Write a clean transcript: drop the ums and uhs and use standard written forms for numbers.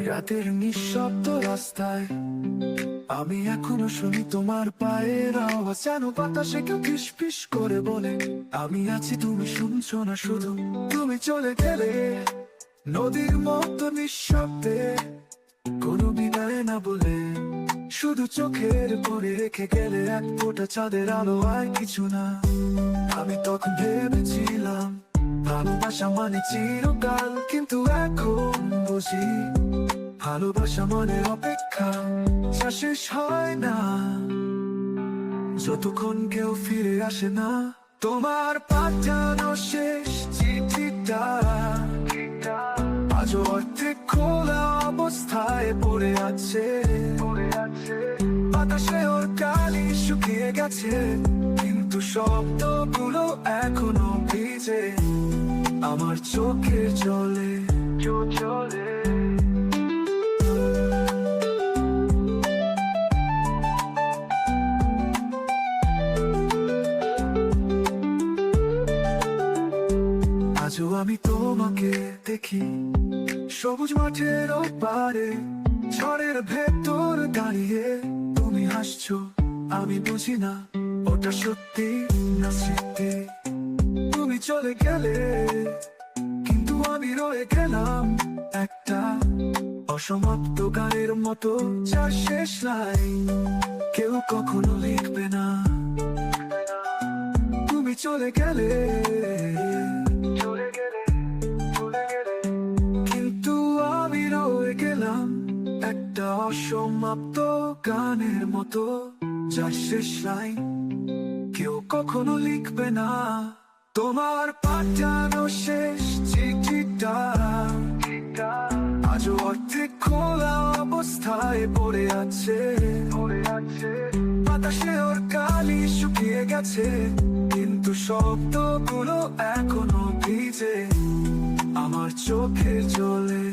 রাতের নিঃশব্দ রাস্তায় আমি এখনো শুনি তোমার পায়ের আওয়াজ, যেন বাতাসে কেউ ফিসফিস করে বলে আমি আছি, তুমি শুনছো না শুধু। তুমি চলে গেলে নদীর মতো নিঃশব্দে, কোনো বিদায় না বলে শুধু চোখের পরে রেখে গেলে এক ফোঁটা চাঁদের আলো, আর কিছু না। আমি তখন ভেবেছিলাম ভালোবাসা মানে চিরকাল, কিন্তু এখন বুঝি ভালোবাসা মানে অপেক্ষা, যা শেষ হয় না যতক্ষণ কেউ ফিরে আসে না। তোমার পাঠানো শেষ চিঠিটা আজও অর্ধেক খোলা অবস্থায় পড়ে আছে। বাতাসে ওর কালি শুকিয়ে গেছে, কিন্তু শব্দগুলো এখনো ভিজে আমার চোখে জলে চলে। আজও আমি তোমাকে দেখি সবুজ মাঠের ওপারে, ঝড়ের ভেতর দাঁড়িয়ে তুমি হাসছো। আমি বুঝি না ওটা সত্যি না স্মৃতি। তুমি চলে গেলে কিন্তু আমি রয়ে গেলাম একটা অসমাপ্ত গানের মতো, যার শেষ লাইন কেউ কখনো লিখবে না। তুমি চলে গেলে কিন্তু আমি রয়ে গেলাম একটা অসমাপ্ত গানের মতো, যার শেষ লাইন কেউ কখনো লিখবে না। তোমার পাঠানো শেষ চিঠিটা আজও অর্ধেক খোলা অবস্থায় পড়ে আছে। বাতাসে ওর কালি শুকিয়ে গেছে, কিন্তু শব্দগুলো এখনো ভিজে আমার চোখে জলে।